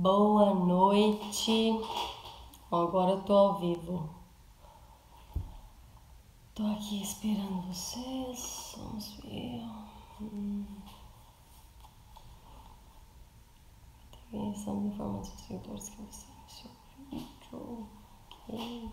Boa noite. Agora eu tô ao vivo. Tô aqui esperando vocês. Vamos ver. Estamos informando os seguidores que você iniciou o vídeo. Ok.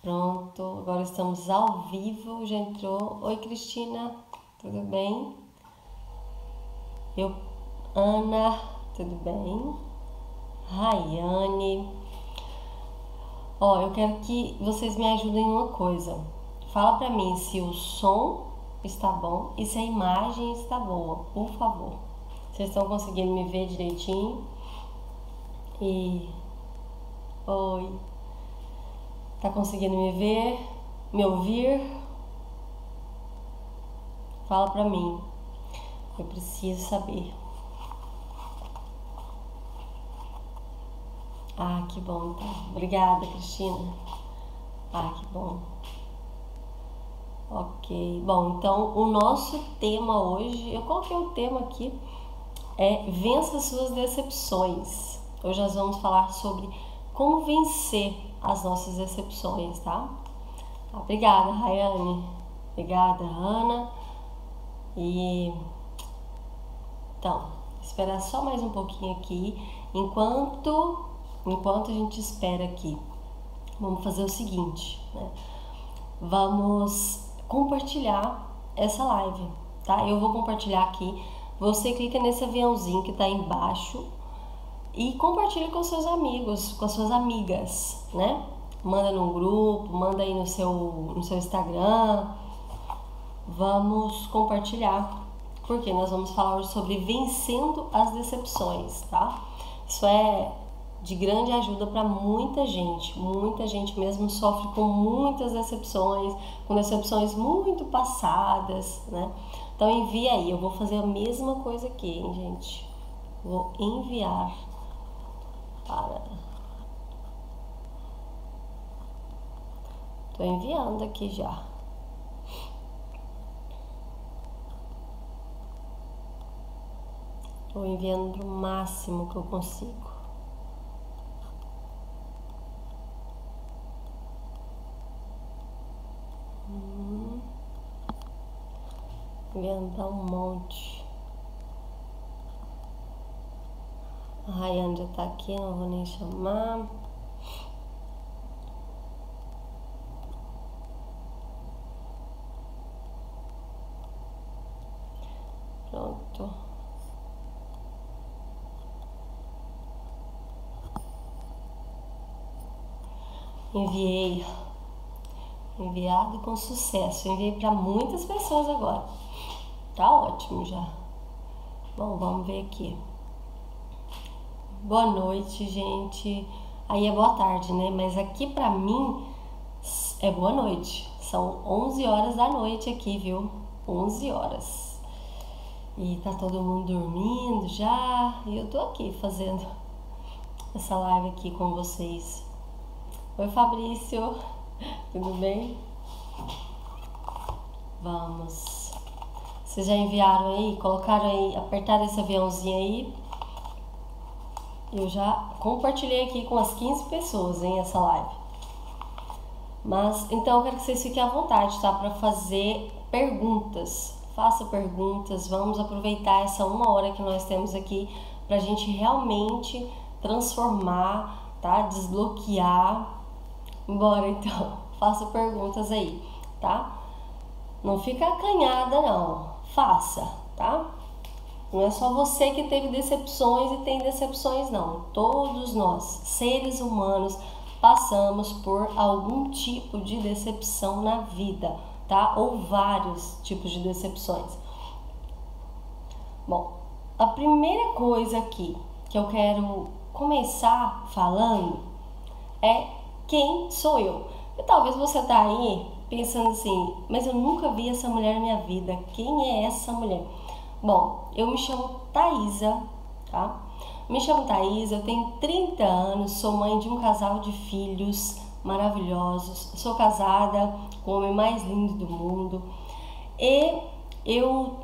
Pronto, agora estamos ao vivo. Já entrou. Oi, Cristina, tudo bem? Ana, tudo bem? Rayane. Eu quero que vocês me ajudem em uma coisa. Fala pra mim se o som está bom e se a imagem está boa, por favor. Vocês estão conseguindo me ver direitinho? Oi. Tá conseguindo me ver? Me ouvir? Fala pra mim. Eu preciso saber. Que bom, então. Obrigada, Cristina. Que bom. Ok. Bom, então o nosso tema hoje, eu coloquei o tema aqui, é vença suas decepções. Hoje nós vamos falar sobre como vencer as nossas decepções, tá? Obrigada, Rayane. Obrigada, Ana. Então, esperar só mais um pouquinho aqui. Enquanto a gente espera aqui, vamos fazer o seguinte, né? Vamos compartilhar essa live, tá? Eu vou compartilhar aqui. Você clica nesse aviãozinho que tá aí embaixo e compartilha com seus amigos, com as suas amigas, né? Manda num grupo, manda aí no seu Instagram. Vamos compartilhar, porque nós vamos falar hoje sobre vencendo as decepções, tá? Isso é de grande ajuda para muita gente mesmo sofre com muitas decepções, com decepções muito passadas, né? Então envia aí, eu vou fazer a mesma coisa aqui, hein, gente? Vou enviar Tô enviando aqui já. Tô enviando o máximo que eu consigo. Enviando um monte. A Rayane já tá aqui, não vou nem chamar. Pronto. Enviei. Enviado com sucesso. Enviei para muitas pessoas agora. Tá ótimo já. Bom, vamos ver aqui. Boa noite, gente. Aí é boa tarde, né? Mas aqui pra mim é boa noite. São 11 horas da noite aqui, viu? 11 horas. E tá todo mundo dormindo já. E eu tô aqui fazendo essa live aqui com vocês. Oi, Fabrício. Tudo bem? Vamos. Vocês já enviaram aí? Colocaram aí? Apertaram esse aviãozinho aí? Eu já compartilhei aqui com as 15 pessoas, hein, essa live. Mas, então, eu quero que vocês fiquem à vontade, tá? Para fazer perguntas. Faça perguntas. Vamos aproveitar essa 1 hora que nós temos aqui pra gente realmente transformar, tá? Desbloquear. Bora, então. Faça perguntas aí, tá? Não fica acanhada, não. Faça, tá? Não é só você que teve decepções e tem decepções, não. Todos nós, seres humanos, passamos por algum tipo de decepção na vida, tá? Ou vários tipos de decepções. Bom, a primeira coisa aqui que eu quero começar falando é quem sou eu. E talvez você tá aí pensando assim, mas eu nunca vi essa mulher na minha vida. Quem é essa mulher? Bom, eu me chamo Thaisa, tá? Me chamo Thaisa, eu tenho 30 anos, sou mãe de um casal de filhos, maravilhosos. Sou casada com o homem mais lindo do mundo. E eu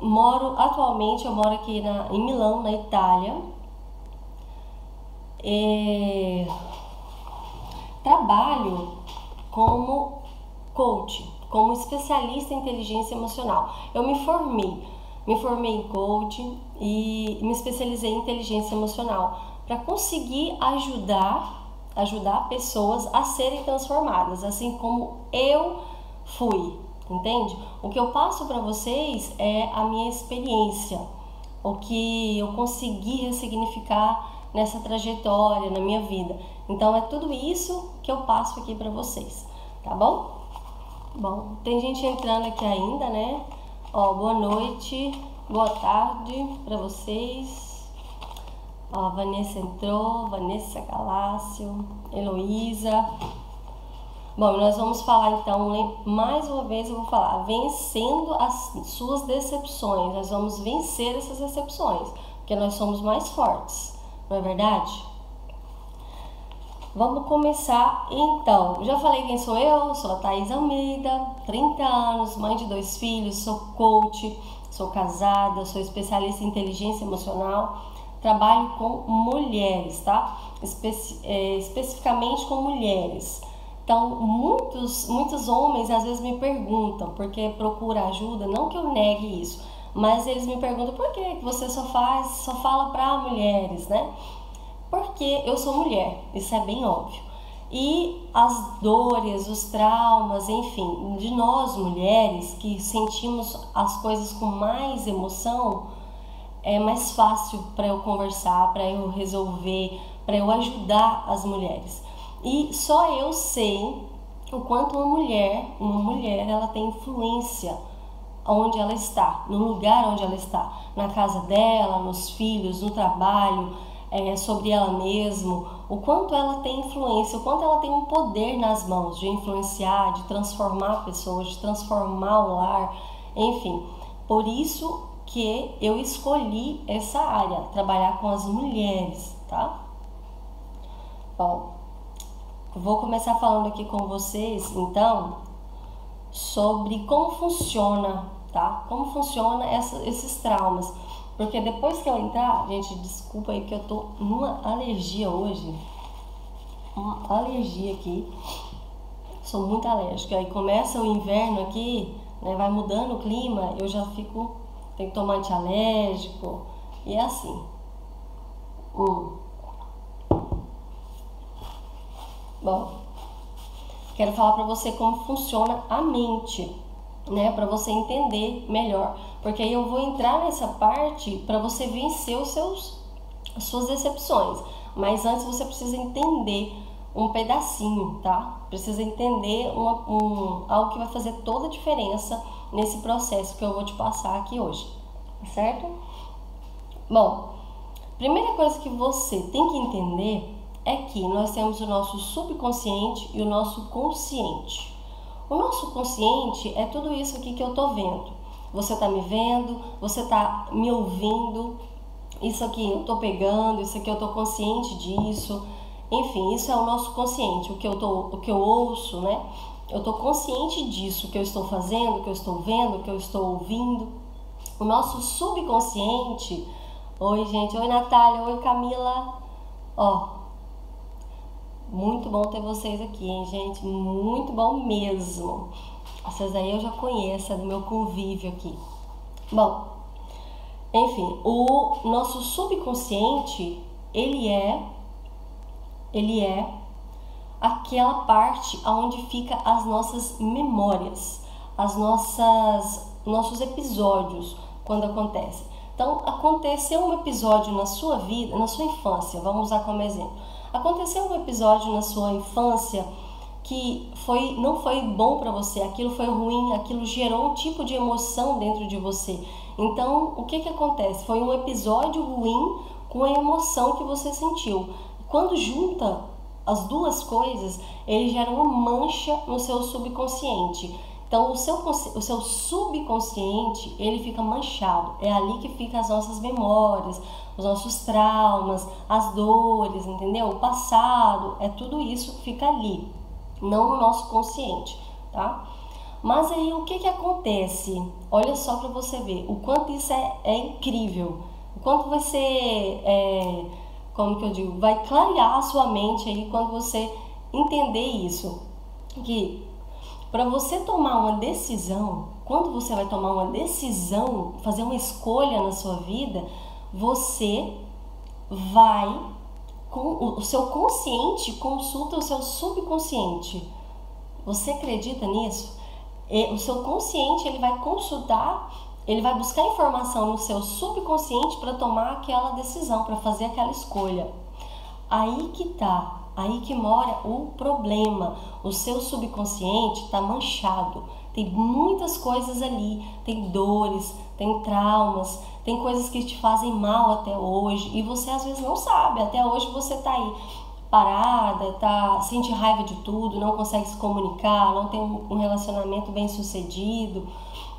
atualmente eu moro aqui em Milão, na Itália. Trabalho como coach, como especialista em inteligência emocional. Eu me formei em coaching e me especializei em inteligência emocional para conseguir ajudar pessoas a serem transformadas, assim como eu fui, entende? O que eu passo para vocês é a minha experiência, o que eu consegui ressignificar nessa trajetória, na minha vida. Então é tudo isso que eu passo aqui para vocês, tá bom? Bom, tem gente entrando aqui ainda, né? Ó, boa noite, boa tarde para vocês. Ó, Vanessa entrou, Vanessa Galácio, Heloísa. Bom, nós vamos falar então, mais uma vez eu vou falar, vencendo as suas decepções. Nós vamos vencer essas decepções, porque nós somos mais fortes, não é verdade? Vamos começar então. Já falei quem sou eu, sou a Thaís Almeida, 30 anos, mãe de 2 filhos, sou coach, sou casada, sou especialista em inteligência emocional, trabalho com mulheres, tá? Especificamente com mulheres. Então, muitos homens às vezes me perguntam, porque procura ajuda, não que eu negue isso, mas eles me perguntam por que você só fala para mulheres, né? Porque eu sou mulher, isso é bem óbvio. E as dores, os traumas, enfim, de nós mulheres que sentimos as coisas com mais emoção, é mais fácil para eu conversar, para eu resolver, para eu ajudar as mulheres. E só eu sei o quanto uma mulher ela tem influência onde ela está, no lugar onde ela está, na casa dela, nos filhos, no trabalho, sobre ela mesma, o quanto ela tem influência, o quanto ela tem um poder nas mãos de influenciar, de transformar pessoas, de transformar o lar, enfim. Por isso que eu escolhi essa área, trabalhar com as mulheres, tá? Bom, vou começar falando aqui com vocês, então, sobre como funciona, tá? Como funciona esses traumas. Porque depois que eu entrar, gente, desculpa aí que eu tô numa alergia hoje. Uma alergia aqui. Sou muito alérgica. Aí começa o inverno aqui, né? Vai mudando o clima, eu já fico... Tem que tomar antialérgico. E é assim. Bom, quero falar pra você como funciona a mente, né, para você entender melhor, porque aí eu vou entrar nessa parte para você vencer as suas decepções, mas antes você precisa entender um pedacinho, tá? Precisa entender algo que vai fazer toda a diferença nesse processo que eu vou te passar aqui hoje, certo? Bom, primeira coisa que você tem que entender é que nós temos o nosso subconsciente e o nosso consciente. O nosso consciente é tudo isso aqui que eu tô vendo. Você tá me vendo, você tá me ouvindo, isso aqui eu tô pegando, isso aqui eu tô consciente disso. Enfim, isso é o nosso consciente, o que eu ouço, né? Eu tô consciente disso, o que eu estou fazendo, o que eu estou vendo, o que eu estou ouvindo. O nosso subconsciente... Oi, gente. Oi, Natália. Oi, Camila. Ó, muito bom ter vocês aqui, hein, gente? Muito bom mesmo. Vocês aí eu já conheço, é do meu convívio aqui. Bom, enfim, o nosso subconsciente, ele é aquela parte onde fica as nossas memórias, nossos episódios quando acontecem. Então, aconteceu um episódio na sua vida, na sua infância, vamos usar como exemplo. Aconteceu um episódio na sua infância que não foi bom para você, aquilo foi ruim, aquilo gerou um tipo de emoção dentro de você. Então, o que acontece? Foi um episódio ruim com a emoção que você sentiu. Quando junta as duas coisas, ele gera uma mancha no seu subconsciente. Então, o seu subconsciente, ele fica manchado. É ali que ficam as nossas memórias, os nossos traumas, as dores, entendeu? O passado, tudo isso fica ali. não no nosso consciente, tá? Mas aí o que acontece? Olha só para você ver o quanto isso é incrível, o quanto você, como que eu digo, vai clarear a sua mente aí quando você entender isso, que para você tomar uma decisão, quando você vai tomar uma decisão, fazer uma escolha na sua vida, você vai, com o seu consciente consulta o seu subconsciente. Você acredita nisso? O seu consciente, ele vai consultar, ele vai buscar informação no seu subconsciente para tomar aquela decisão, para fazer aquela escolha. Aí que tá, aí que mora o problema. O seu subconsciente está manchado, tem muitas coisas ali, tem dores, tem traumas, tem coisas que te fazem mal até hoje e você às vezes não sabe. Até hoje você tá aí parada, sente raiva de tudo, não consegue se comunicar, não tem um relacionamento bem sucedido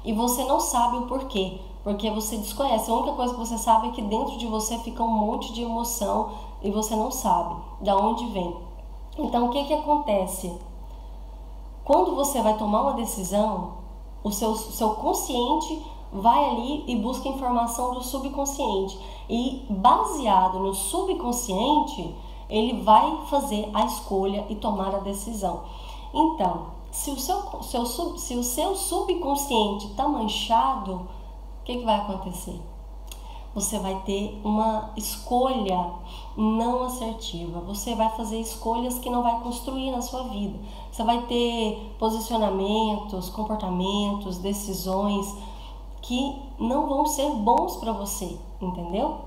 e você não sabe o porquê, porque você desconhece. A única coisa que você sabe é que dentro de você fica um monte de emoção e você não sabe de onde vem. Então o que acontece? Quando você vai tomar uma decisão, o seu consciente vai ali e busca informação do subconsciente e baseado no subconsciente ele vai fazer a escolha e tomar a decisão. Então, se o seu subconsciente está manchado, o que vai acontecer? Você vai ter uma escolha não assertiva. Você vai fazer escolhas que não vai construir na sua vida. Você vai ter posicionamentos, comportamentos, decisões que não vão ser bons para você, entendeu?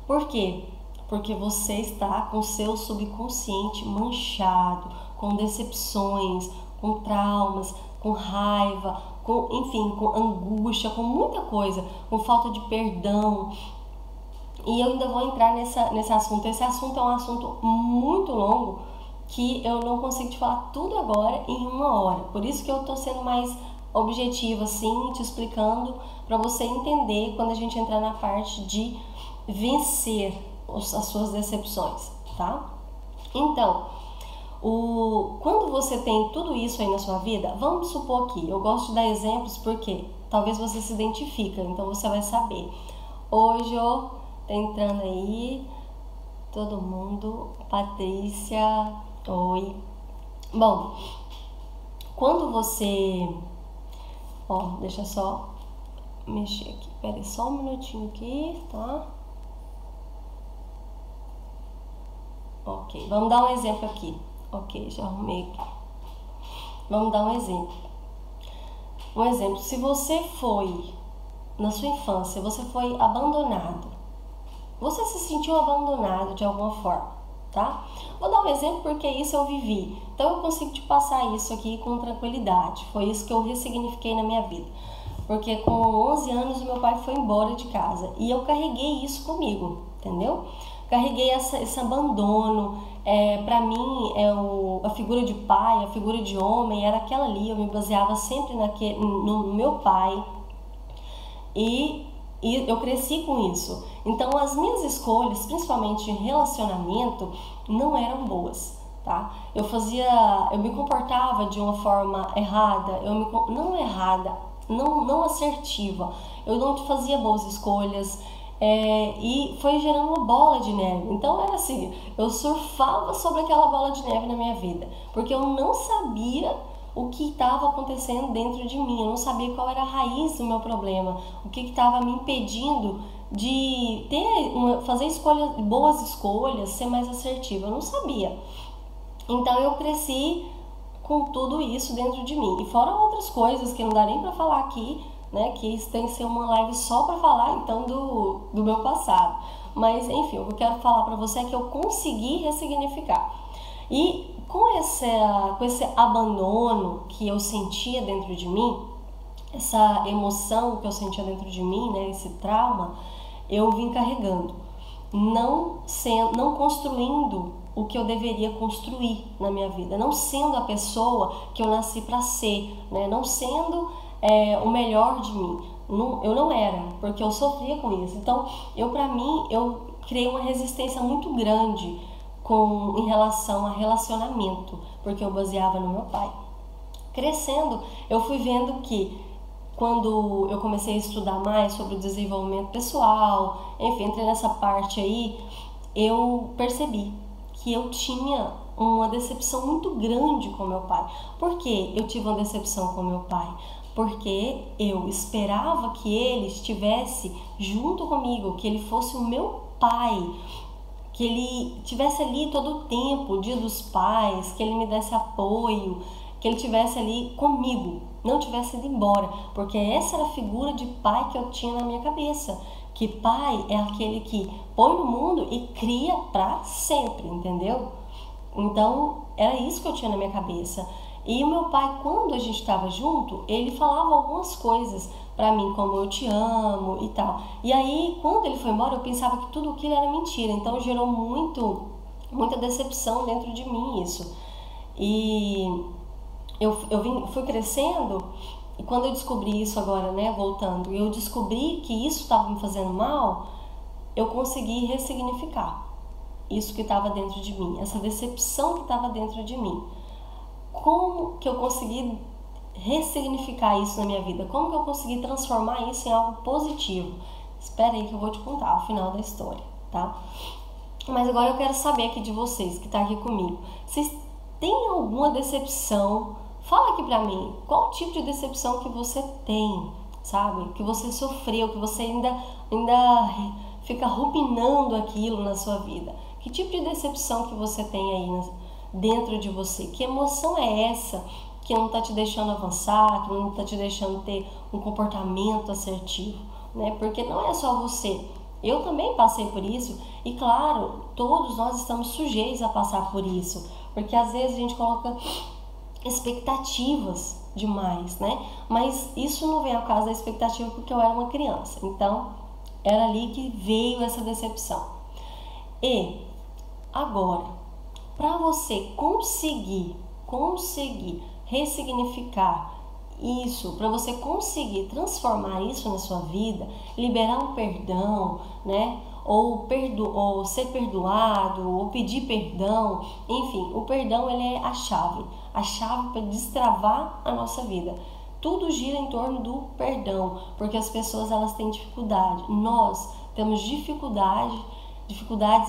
Por quê? Porque você está com o seu subconsciente manchado, com decepções, com traumas, com raiva, com angústia, com muita coisa, com falta de perdão. E eu ainda vou entrar nesse assunto. Esse assunto é um assunto muito longo que eu não consigo te falar tudo agora em uma hora. Por isso que eu tô sendo mais objetiva assim, te explicando para você entender quando a gente entrar na parte de vencer as suas decepções, tá? Então, quando você tem tudo isso aí na sua vida, vamos supor aqui, eu gosto de dar exemplos porque talvez você se identifique, então você vai saber. Hoje, ó, tá entrando aí todo mundo, Patrícia, oi. Bom, quando você, ó, deixa só mexer aqui, pera só um minutinho aqui, tá? Ok, vamos dar um exemplo aqui. Ok, já arrumei aqui. Vamos dar um exemplo. Um exemplo, se você foi, na sua infância, você foi abandonado. Você se sentiu abandonado de alguma forma, tá? Vou dar um exemplo porque isso eu vivi. Então eu consigo te passar isso aqui com tranquilidade. Foi isso que eu ressignifiquei na minha vida. Porque com 11 anos o meu pai foi embora de casa e eu carreguei isso comigo, entendeu? Carreguei esse abandono, para mim a figura de pai, a figura de homem era aquela ali, eu me baseava sempre no meu pai e eu cresci com isso. Então as minhas escolhas, principalmente em relacionamento, não eram boas, tá? Eu me comportava de uma forma errada, não assertiva, eu não fazia boas escolhas. E foi gerando uma bola de neve. Então era assim, eu surfava sobre aquela bola de neve na minha vida, porque eu não sabia o que estava acontecendo dentro de mim, eu não sabia qual era a raiz do meu problema, o que estava me impedindo de fazer boas escolhas, ser mais assertiva, eu não sabia. Então eu cresci com tudo isso dentro de mim, e fora outras coisas que não dá nem para falar aqui, né, que isso tem que ser uma live só para falar então do meu passado. Mas enfim, o que eu quero falar para você é que eu consegui ressignificar. E com esse abandono que eu sentia dentro de mim, essa emoção que eu sentia dentro de mim, né, esse trauma, eu vim carregando, não construindo o que eu deveria construir na minha vida, não sendo a pessoa que eu nasci para ser, né, não sendo o melhor de mim. Eu não era, porque eu sofria com isso. Então, eu criei uma resistência muito grande em relação a relacionamento, porque eu baseava no meu pai. Crescendo, eu fui vendo que quando eu comecei a estudar mais sobre o desenvolvimento pessoal, enfim, entrei nessa parte aí, eu percebi que eu tinha uma decepção muito grande com meu pai. Por que eu tive uma decepção com meu pai? Porque eu esperava que ele estivesse junto comigo, que ele fosse o meu pai, que ele tivesse ali todo o tempo, o dia dos pais, que ele me desse apoio, que ele tivesse ali comigo, não tivesse ido embora, porque essa era a figura de pai que eu tinha na minha cabeça, que pai é aquele que põe no mundo e cria para sempre, entendeu? Então, era isso que eu tinha na minha cabeça. E o meu pai, quando a gente estava junto, ele falava algumas coisas pra mim, como eu te amo e tal. E aí, quando ele foi embora, eu pensava que tudo aquilo era mentira. Então, gerou muita decepção dentro de mim isso. E fui crescendo, e quando eu descobri isso agora, né, voltando, eu descobri que isso estava me fazendo mal, eu consegui ressignificar isso que estava dentro de mim, essa decepção que estava dentro de mim. Como que eu consegui ressignificar isso na minha vida? Como que eu consegui transformar isso em algo positivo? Espera aí que eu vou te contar o final da história, tá? Mas agora eu quero saber aqui de vocês, que tá aqui comigo. Vocês têm alguma decepção? Fala aqui pra mim, qual tipo de decepção que você tem, sabe? Que você sofreu, que você ainda fica ruminando aquilo na sua vida. Que tipo de decepção que você tem aí dentro de você? Que emoção é essa que não tá te deixando avançar, que não tá te deixando ter um comportamento assertivo, né? Porque não é só você. Eu também passei por isso e, claro, todos nós estamos sujeitos a passar por isso, porque às vezes a gente coloca expectativas demais, né? Mas isso não vem ao caso da expectativa porque eu era uma criança, então era ali que veio essa decepção. E agora, para você conseguir ressignificar isso, para você conseguir transformar isso na sua vida, liberar um perdão, né? Ou ser perdoado, ou pedir perdão, enfim, o perdão ele é a chave para destravar a nossa vida. Tudo gira em torno do perdão, porque as pessoas elas têm dificuldade. Nós temos dificuldades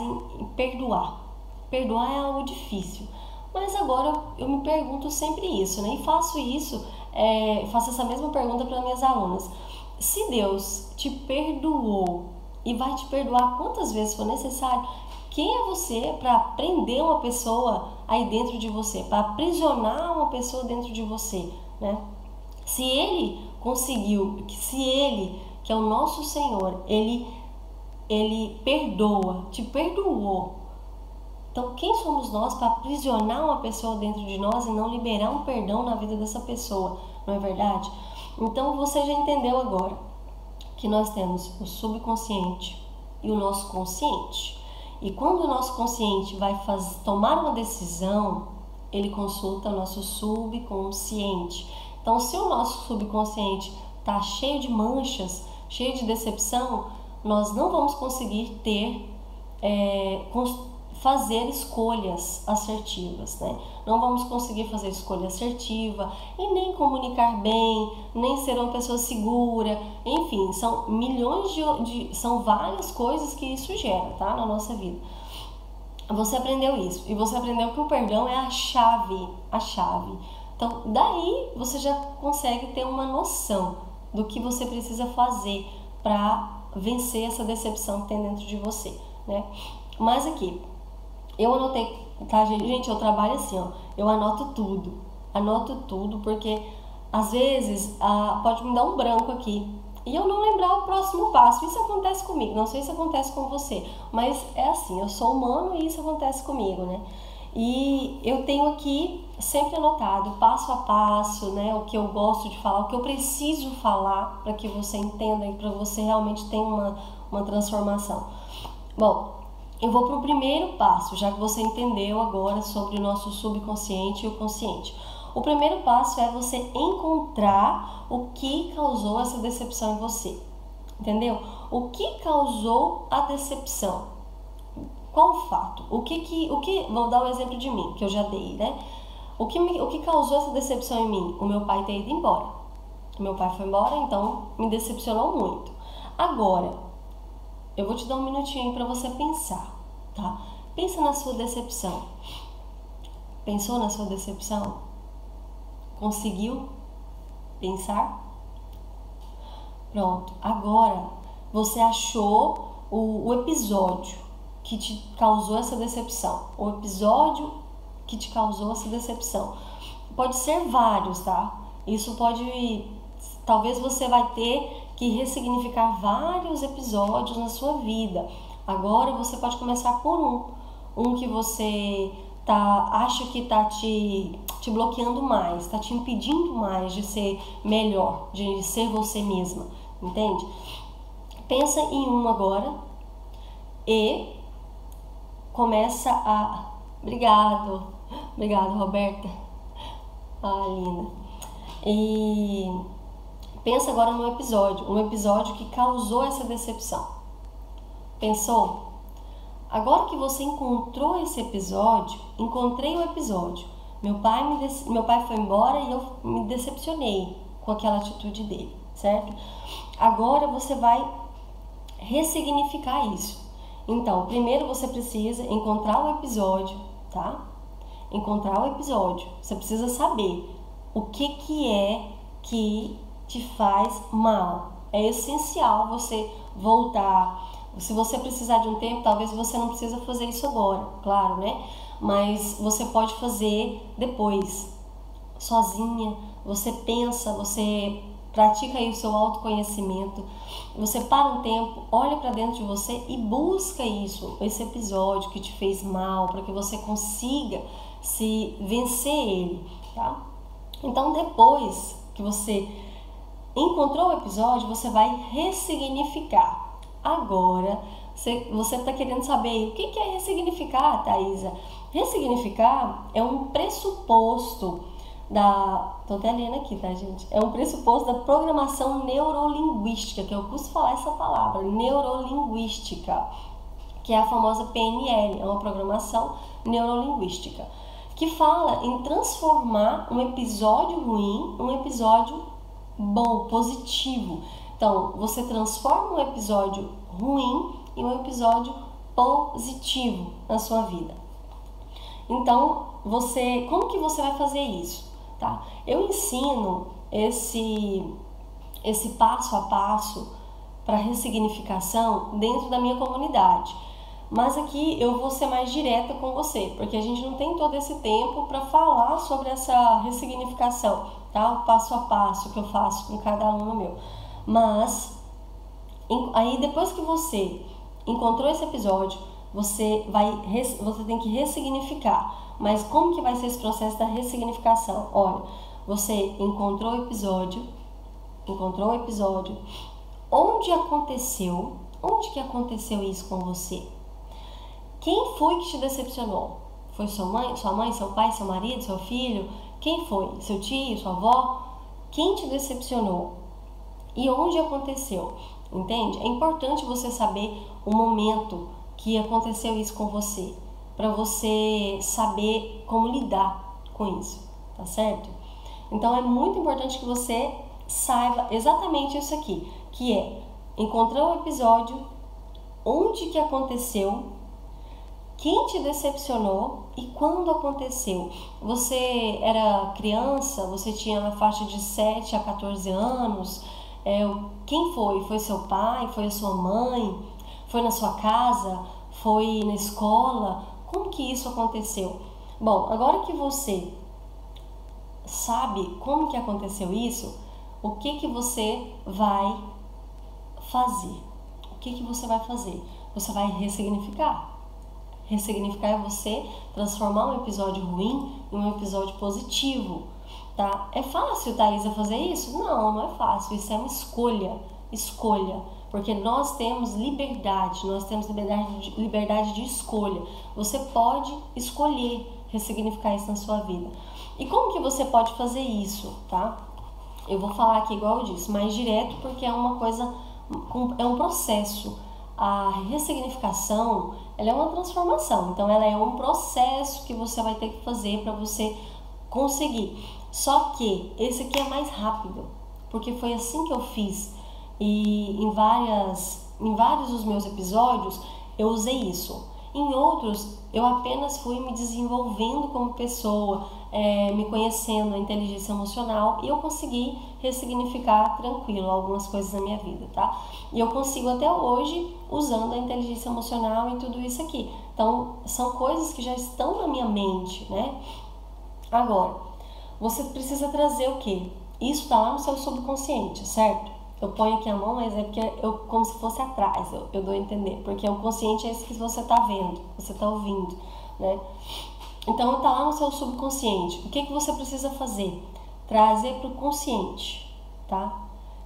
em perdoar. Perdoar é algo difícil. Mas agora eu me pergunto sempre isso, né? E faço essa mesma pergunta para minhas alunas. Se Deus te perdoou e vai te perdoar quantas vezes for necessário, quem é você para prender uma pessoa aí dentro de você, para aprisionar uma pessoa dentro de você, né? Se ele conseguiu, se ele, que é o nosso Senhor, ele perdoa, te perdoou, então quem somos nós para aprisionar uma pessoa dentro de nós e não liberar um perdão na vida dessa pessoa, não é verdade? Então você já entendeu agora que nós temos o subconsciente e o nosso consciente. E quando o nosso consciente vai tomar uma decisão, ele consulta o nosso subconsciente. Então, se o nosso subconsciente está cheio de manchas, cheio de decepção, nós não vamos conseguir fazer escolhas assertivas, né? Não vamos conseguir fazer escolha assertiva e nem comunicar bem, nem ser uma pessoa segura, enfim, são milhões são várias coisas que isso gera, tá? Na nossa vida. Você aprendeu isso e você aprendeu que o perdão é a chave. Então, daí você já consegue ter uma noção do que você precisa fazer para vencer essa decepção que tem dentro de você, né? Mas aqui, eu anotei, tá, gente? Eu trabalho assim, ó. Eu anoto tudo, porque às vezes pode me dar um branco aqui e eu não lembrar o próximo passo. Isso acontece comigo, não sei se acontece com você, mas é assim, eu sou humano e isso acontece comigo, né? E eu tenho aqui sempre anotado, passo a passo, né? O que eu gosto de falar, o que eu preciso falar para que você entenda e para você realmente ter uma transformação. Bom, eu vou para o primeiro passo, já que você entendeu agora sobre o nosso subconsciente e o consciente. O primeiro passo é você encontrar o que causou essa decepção em você, entendeu? O que causou a decepção? Qual o fato? Vou dar um exemplo de mim, que eu já dei, né? O que causou essa decepção em mim? O meu pai ter ido embora. O meu pai foi embora, então me decepcionou muito. Agora, eu vou te dar um minutinho aí para você pensar, tá? Pensa na sua decepção. Pensou na sua decepção? Conseguiu pensar? Pronto. Agora, você achou o episódio que te causou essa decepção. O episódio que te causou essa decepção. Pode ser vários, tá? Isso pode... Talvez você vai ter que ressignificar vários episódios na sua vida. Agora você pode começar por um que você acha que tá te bloqueando mais, tá te impedindo mais de ser melhor, de ser você mesma, entende? Pensa em um agora e começa a... Obrigado, Roberta. Ah, linda. E pensa agora um episódio que causou essa decepção. Pensou? Agora que você encontrou esse episódio, encontrei o episódio. Meu pai foi embora e eu me decepcionei com aquela atitude dele, certo? Agora você vai ressignificar isso. Então, primeiro você precisa encontrar o episódio, tá? Encontrar o episódio. Você precisa saber o que é que te faz mal. É essencial você voltar. Se você precisar de um tempo, talvez você não precisa fazer isso agora, claro, né? Mas você pode fazer depois, sozinha. Você pensa, você pratica aí o seu autoconhecimento. Você para um tempo, olha para dentro de você e busca esse episódio que te fez mal, para que você consiga se vencer ele, tá? Então, depois que você encontrou o episódio, você vai ressignificar. Agora, você está querendo saber o que é ressignificar, Thaisa? Ressignificar é um pressuposto tô até lendo aqui, tá, gente? É um pressuposto da programação neurolinguística, que eu custo falar essa palavra, neurolinguística, que é a famosa PNL, é uma programação neurolinguística, que fala em transformar um episódio ruim em um episódio bom, positivo. Então, você transforma um episódio ruim em um episódio positivo na sua vida. Então, como que você vai fazer isso? Tá? Eu ensino esse passo a passo para ressignificação dentro da minha comunidade. Mas aqui eu vou ser mais direta com você, porque a gente não tem todo esse tempo para falar sobre essa ressignificação, tá? O passo a passo que eu faço com cada aluno meu. Mas aí depois que você encontrou esse episódio, você tem que ressignificar. Mas como que vai ser esse processo da ressignificação? Olha, você encontrou o episódio, onde que aconteceu isso com você? Quem foi que te decepcionou? Foi sua mãe, seu pai, seu marido, seu filho? Quem foi? Seu tio, sua avó? Quem te decepcionou? E onde aconteceu? Entende? É importante você saber o momento que aconteceu isso com você, para você saber como lidar com isso, tá certo? Então é muito importante que você saiba exatamente isso aqui, que é encontrar o episódio, onde que aconteceu, quem te decepcionou e quando aconteceu. Você era criança, você tinha na faixa de 7 a 14 anos, quem foi? Foi seu pai? Foi a sua mãe? Foi na sua casa? Foi na escola? Como que isso aconteceu? Bom, agora que você sabe como que aconteceu isso, o que que você vai fazer? O que que você vai fazer? Você vai ressignificar. Ressignificar é você transformar um episódio ruim em um episódio positivo, tá? É fácil, Thaisa, fazer isso? Não, não é fácil. Isso é uma escolha. Porque nós temos liberdade de escolha. Você pode escolher ressignificar isso na sua vida. E como que você pode fazer isso, tá? Eu vou falar aqui, igual eu disse, mais direto, porque é uma coisa, é um processo. A ressignificação, ela é uma transformação. Então ela é um processo que você vai ter que fazer para você conseguir. Só que esse aqui é mais rápido, porque foi assim que eu fiz. E em vários dos meus episódios eu usei isso. Em outros, eu apenas fui me desenvolvendo como pessoa, me conhecendo a inteligência emocional, e eu consegui ressignificar tranquilo algumas coisas na minha vida, tá? E eu consigo até hoje usando a inteligência emocional e tudo isso aqui. Então, são coisas que já estão na minha mente, né? Agora, você precisa trazer o quê? Isso tá lá no seu subconsciente, certo? Eu ponho aqui a mão, mas é porque como se fosse atrás, eu dou a entender. Porque o consciente é esse que você tá vendo, você tá ouvindo, né? Então, tá lá no seu subconsciente. O que você precisa fazer? Trazer para o consciente, tá?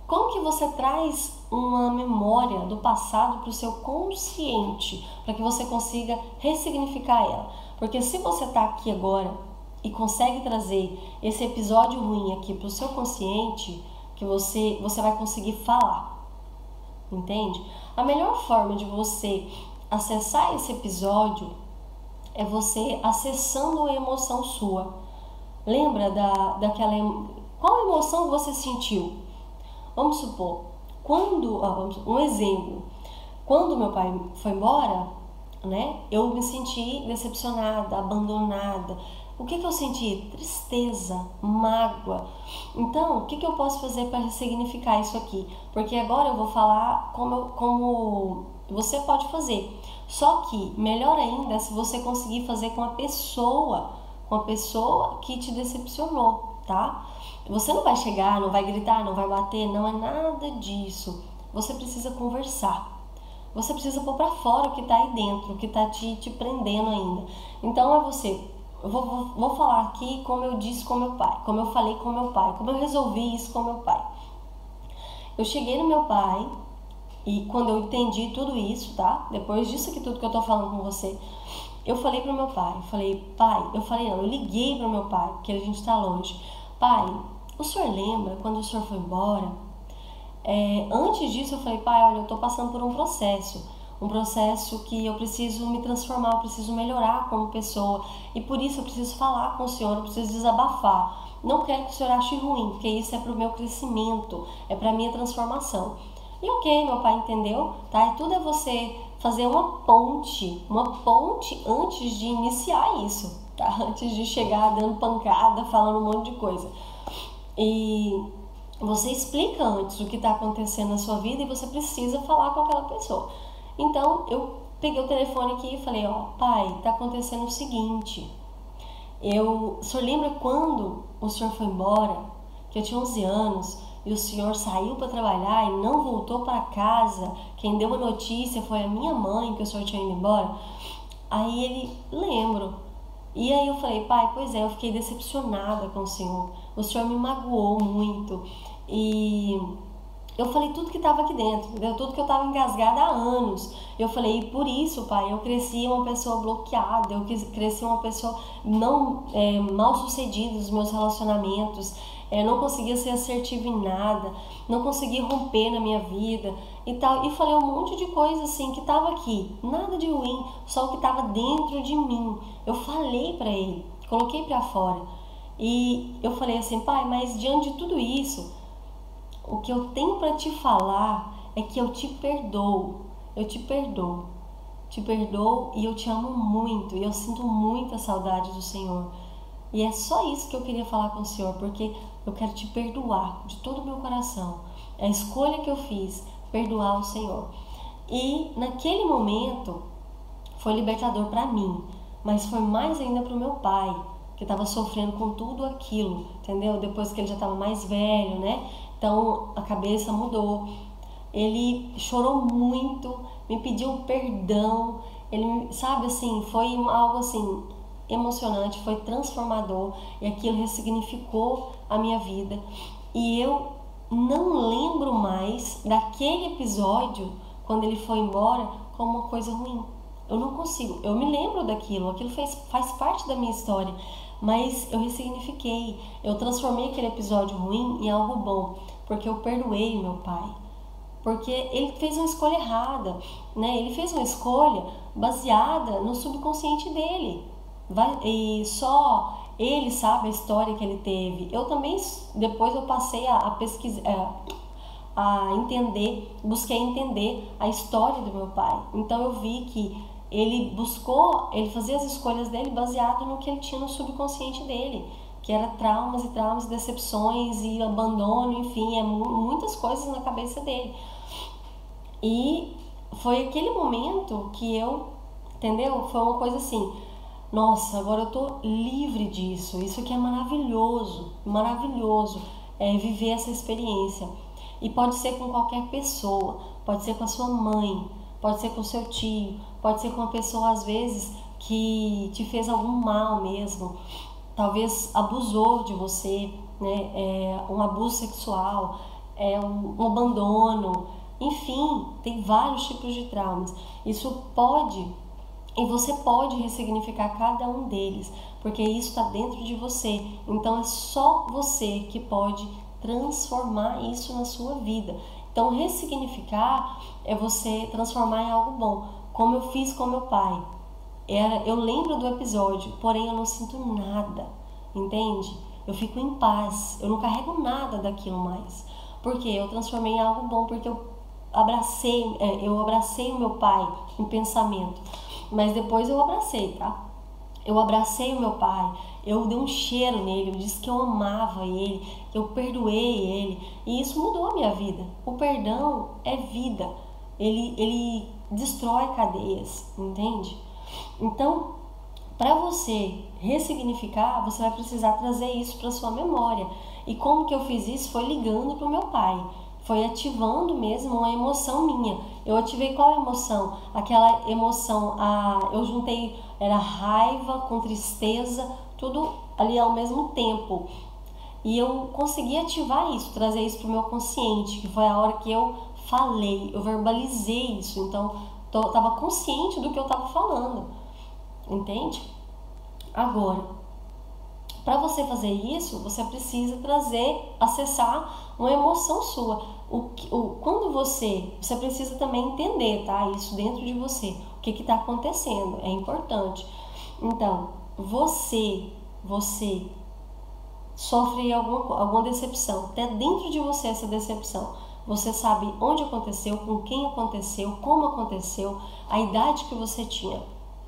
Como que você traz uma memória do passado para o seu consciente, para que você consiga ressignificar ela? Porque se você tá aqui agora e consegue trazer esse episódio ruim aqui para o seu consciente, que você vai conseguir falar, entende? A melhor forma de você acessar esse episódio é você acessando a emoção sua. Lembra daquela... Qual emoção você sentiu? Vamos supor, um exemplo, quando meu pai foi embora, né, eu me senti decepcionada, abandonada. O que eu senti? Tristeza, mágoa. Então, o que eu posso fazer para ressignificar isso aqui? Porque agora eu vou falar como você pode fazer. Só que, melhor ainda, é se você conseguir fazer com a pessoa que te decepcionou, tá? Você não vai chegar, não vai gritar, não vai bater, não é nada disso. Você precisa conversar. Você precisa pôr pra fora o que tá aí dentro, o que tá te prendendo ainda. Então é você... Eu vou falar aqui como eu disse com meu pai, como eu falei com meu pai, como eu resolvi isso com meu pai. Eu cheguei no meu pai e quando eu entendi tudo isso, tá? Depois disso aqui tudo que eu tô falando com você, eu falei pro meu pai, eu liguei pro meu pai, porque a gente tá longe. Pai, o senhor lembra quando o senhor foi embora? Antes disso eu falei, pai, olha, eu tô passando por um processo que eu preciso me transformar, eu preciso melhorar como pessoa, e por isso eu preciso falar com o senhor, eu preciso desabafar. Não quero que o senhor ache ruim, porque isso é pro meu crescimento, é pra minha transformação. E ok, meu pai entendeu, tá? E tudo é você fazer uma ponte antes de iniciar isso, tá? Antes de chegar dando pancada, falando um monte de coisa. E você explica antes o que está acontecendo na sua vida e você precisa falar com aquela pessoa. Então, eu peguei o telefone aqui e falei, ó, pai, tá acontecendo o seguinte. O senhor lembra quando o senhor foi embora? Que eu tinha 11 anos e o senhor saiu para trabalhar e não voltou para casa. Quem deu a notícia foi a minha mãe que o senhor tinha ido embora. Aí ele, lembro. E aí eu falei, pai, pois é, eu fiquei decepcionada com o senhor me magoou muito. E eu falei tudo que estava aqui dentro, entendeu? Tudo que eu estava engasgada há anos. Eu falei, por isso, pai, eu cresci uma pessoa bloqueada, eu cresci uma pessoa mal sucedida nos meus relacionamentos, não conseguia ser assertiva em nada, não conseguia romper na minha vida e tal. E falei um monte de coisa assim que estava aqui, nada de ruim, só o que estava dentro de mim. Eu falei para ele, coloquei para fora. E eu falei assim, pai, mas diante de tudo isso, o que eu tenho para te falar é que eu te perdoo. Eu te perdoo. Te perdoo e eu te amo muito. E eu sinto muita saudade do Senhor. E é só isso que eu queria falar com o Senhor, porque eu quero te perdoar de todo o meu coração. É a escolha que eu fiz, perdoar o Senhor. E naquele momento foi libertador para mim, mas foi mais ainda para o meu pai, que estava sofrendo com tudo aquilo, entendeu? Depois que ele já estava mais velho, né? Então a cabeça mudou. Ele chorou muito, me pediu perdão. Ele, sabe assim, foi algo assim emocionante, foi transformador e aquilo ressignificou a minha vida. E eu não lembro mais daquele episódio quando ele foi embora como uma coisa ruim. Eu não consigo, eu me lembro daquilo, aquilo faz parte da minha história, mas eu ressignifiquei, eu transformei aquele episódio ruim em algo bom, porque eu perdoei meu pai, porque ele fez uma escolha errada, né? Ele fez uma escolha baseada no subconsciente dele. E só ele sabe a história que ele teve. Eu também, depois eu passei a pesquisar, a entender, busquei entender a história do meu pai. Então eu vi que ele fazia as escolhas dele baseado no que ele tinha no subconsciente dele, que era traumas e traumas, decepções e abandono, enfim, muitas coisas na cabeça dele. E foi aquele momento que entendeu? Foi uma coisa assim, nossa, agora eu tô livre disso, isso aqui é maravilhoso, maravilhoso, viver essa experiência. E pode ser com qualquer pessoa, pode ser com a sua mãe, pode ser com o seu tio, pode ser com uma pessoa às vezes que te fez algum mal mesmo, talvez abusou de você, né? Um abuso sexual, um abandono, enfim, tem vários tipos de traumas. E você pode ressignificar cada um deles, porque isso está dentro de você. Então é só você que pode transformar isso na sua vida. Então ressignificar é você transformar em algo bom, como eu fiz com meu pai. Eu lembro do episódio, porém eu não sinto nada, entende? Eu fico em paz, eu não carrego nada daquilo mais. Porque eu transformei em algo bom, porque eu abracei o meu pai em pensamento. Mas depois eu abracei, tá? Eu abracei o meu pai, eu dei um cheiro nele, eu disse que eu amava ele, que eu perdoei ele. E isso mudou a minha vida. O perdão é vida. Ele destrói cadeias, entende? Então, para você ressignificar, você vai precisar trazer isso para sua memória. E como que eu fiz isso? Foi ligando para o meu pai. Foi ativando mesmo uma emoção minha. Eu ativei qual emoção? Aquela emoção, eu juntei, era raiva com tristeza, tudo ali ao mesmo tempo. E eu consegui ativar isso, trazer isso para o meu consciente, que foi a hora que eu falei, eu verbalizei isso. Então, eu estava consciente do que eu estava falando, entende? Agora, para você fazer isso, você precisa acessar uma emoção sua. Quando você precisa também entender, tá? Isso dentro de você, o que está acontecendo, é importante. Então, você sofre alguma decepção, até dentro de você essa decepção. Você sabe onde aconteceu, com quem aconteceu, como aconteceu, a idade que você tinha.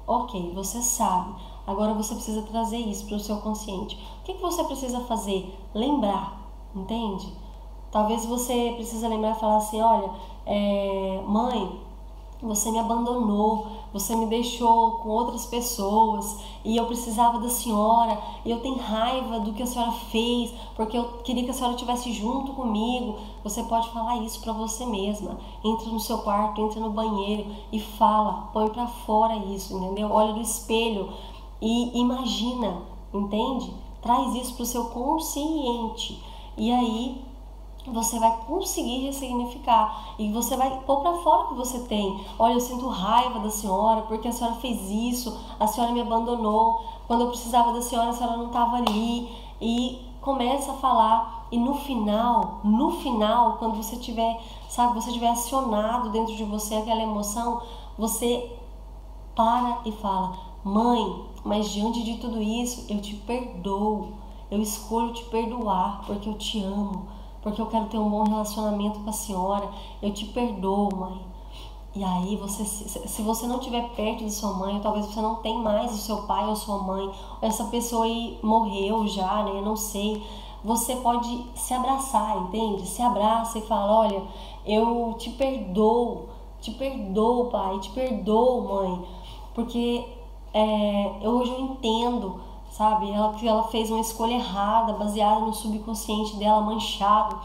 Ok, você sabe. Agora você precisa trazer isso para o seu consciente. O que você precisa fazer? Lembrar, entende? Talvez você precise lembrar e falar assim, olha, mãe, você me abandonou, você me deixou com outras pessoas e eu precisava da senhora e eu tenho raiva do que a senhora fez porque eu queria que a senhora estivesse junto comigo. Você pode falar isso para você mesma. Entra no seu quarto, entra no banheiro e fala, põe para fora isso, entendeu? Olha no espelho e imagina, entende? Traz isso para o seu consciente e aí você vai conseguir ressignificar e você vai pôr para fora o que você tem. Olha, eu sinto raiva da senhora porque a senhora fez isso, a senhora me abandonou, quando eu precisava da senhora, a senhora não estava ali. E começa a falar e no final, quando você tiver acionado dentro de você aquela emoção, você para e fala, mãe, mas diante de tudo isso, eu te perdoo, eu escolho te perdoar porque eu te amo, porque eu quero ter um bom relacionamento com a senhora, eu te perdoo, mãe. E aí, se você não estiver perto de sua mãe, ou talvez você não tenha mais o seu pai ou sua mãe, ou essa pessoa aí morreu já, né, eu não sei, você pode se abraçar, entende? Se abraça e fala, olha, eu te perdoo pai, te perdoo mãe, porque hoje eu entendo, sabe, que ela fez uma escolha errada, baseada no subconsciente dela manchado,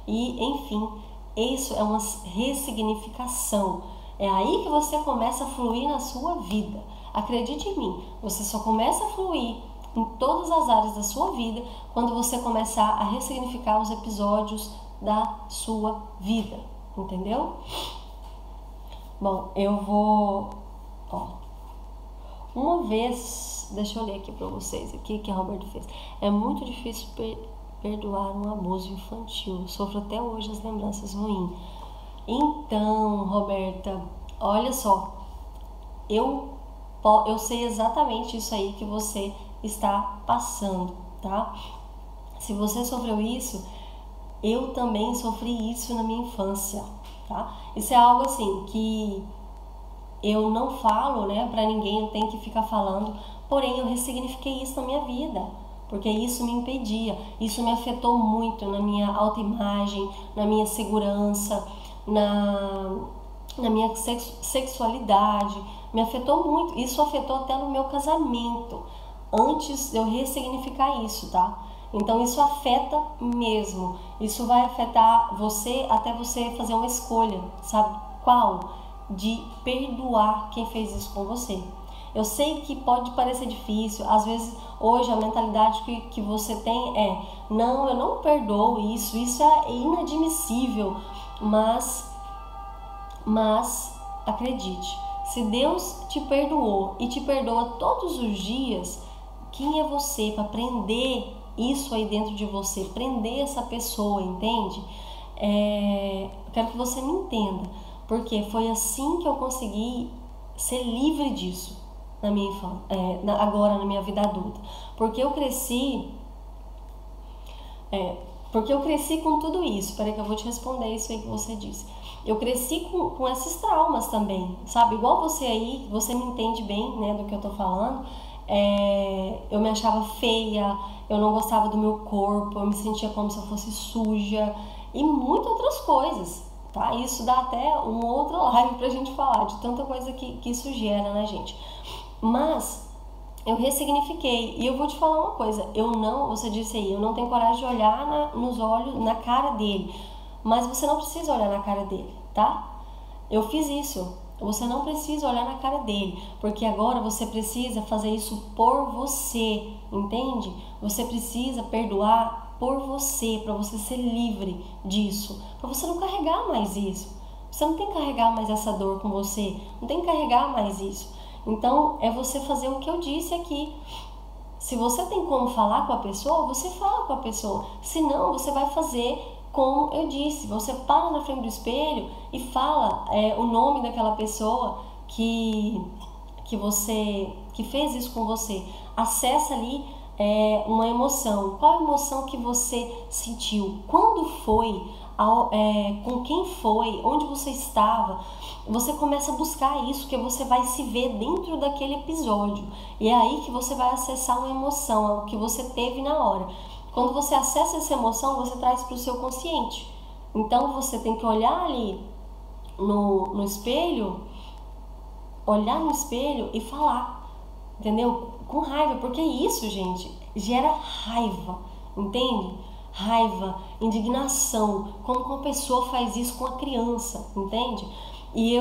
e enfim, isso é uma ressignificação. É aí que você começa a fluir na sua vida. Acredite em mim, você só começa a fluir em todas as áreas da sua vida quando você começar a ressignificar os episódios da sua vida, entendeu? Bom, eu vou... uma vez, deixa eu ler aqui para vocês aqui que a Roberta fez. É muito difícil perdoar um abuso infantil. Sofro até hoje as lembranças ruins. Então, Roberta, olha só. eu sei exatamente isso aí que você está passando, tá? Se você sofreu isso, eu também sofri isso na minha infância, tá? Isso é algo assim que eu não falo, né, pra ninguém, eu tenho que ficar falando, porém eu ressignifiquei isso na minha vida, porque isso me impedia, isso me afetou muito na minha autoimagem, na minha segurança, na minha sexualidade, me afetou muito, isso afetou até no meu casamento, antes de eu ressignificar isso, tá? Então isso afeta mesmo, isso vai afetar você até você fazer uma escolha, sabe qual? De perdoar quem fez isso com você. Eu sei que pode parecer difícil, às vezes hoje a mentalidade que você tem é: não, eu não perdoo isso é inadmissível, mas acredite, se Deus te perdoou e te perdoa todos os dias, quem é você para prender isso aí dentro de você, prender essa pessoa, entende? Eu quero que você me entenda, porque foi assim que eu consegui ser livre disso na minha infância, agora na minha vida adulta, porque eu cresci com tudo isso. Peraí que eu vou te responder isso aí que você disse. Eu cresci com esses traumas também, sabe? Igual você aí, você me entende bem, né, do que eu tô falando. Eu me achava feia, eu não gostava do meu corpo, eu me sentia como se eu fosse suja e muitas outras coisas, tá? Isso dá até uma outra live pra gente falar de tanta coisa que isso gera na gente. Mas eu ressignifiquei. E eu vou te falar uma coisa, você disse aí, eu não tenho coragem de olhar nos olhos, na cara dele. Mas você não precisa olhar na cara dele, tá? Eu fiz isso. Você não precisa olhar na cara dele, porque agora você precisa fazer isso por você, entende? Você precisa perdoar por você, para você ser livre disso, para você não carregar mais isso. Você não tem que carregar mais essa dor com você, não tem que carregar mais isso. Então, é você fazer o que eu disse aqui. Se você tem como falar com a pessoa, você fala com a pessoa. Se não, você vai fazer como eu disse. Você para na frente do espelho e fala o nome daquela pessoa que fez isso com você. Acessa ali uma emoção. Qual a emoção que você sentiu? Quando foi? Com quem foi? Onde você estava? Você começa a buscar isso, que você vai se ver dentro daquele episódio. E é aí que você vai acessar uma emoção, o que você teve na hora. Quando você acessa essa emoção, você traz para o seu consciente. Então você tem que olhar ali no espelho, olhar no espelho e falar, entendeu? Com raiva, porque isso, gente, gera raiva, entende? Raiva, indignação, como uma pessoa faz isso com a criança, entende? E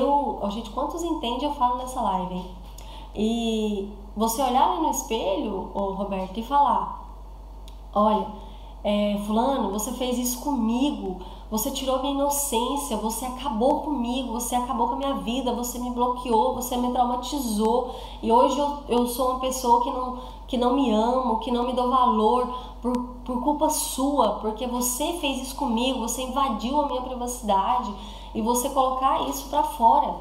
gente, quantos entende eu falo nessa live, hein? E você olhar ali no espelho, Roberto, e falar: olha, fulano, você fez isso comigo, você tirou minha inocência, você acabou comigo, você acabou com a minha vida, você me bloqueou, você me traumatizou, e hoje eu sou uma pessoa que não me amo, que não me dou valor por culpa sua, porque você fez isso comigo, você invadiu a minha privacidade, e você colocar isso pra fora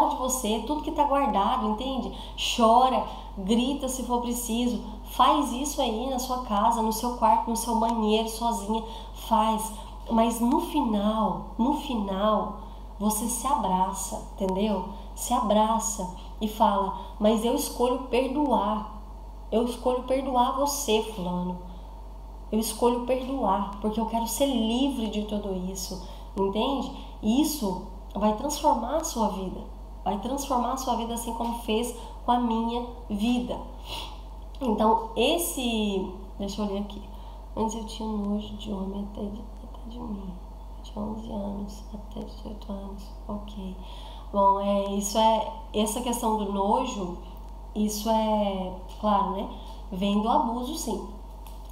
de você, tudo que tá guardado, entende? Chora, grita se for preciso, faz isso aí na sua casa, no seu quarto, no seu banheiro, sozinha, faz. Mas no final, você se abraça, entendeu? Se abraça e fala: mas eu escolho perdoar. Eu escolho perdoar você, fulano. Eu escolho perdoar, porque eu quero ser livre de tudo isso, entende? Isso vai transformar a sua vida. Vai transformar a sua vida assim como fez com a minha vida. Então, deixa eu ler aqui. Antes eu tinha nojo de homem até de mim. Eu tinha 11 anos, até 18 anos. Ok. Bom, essa questão do nojo, isso claro, né? Vem do abuso, sim.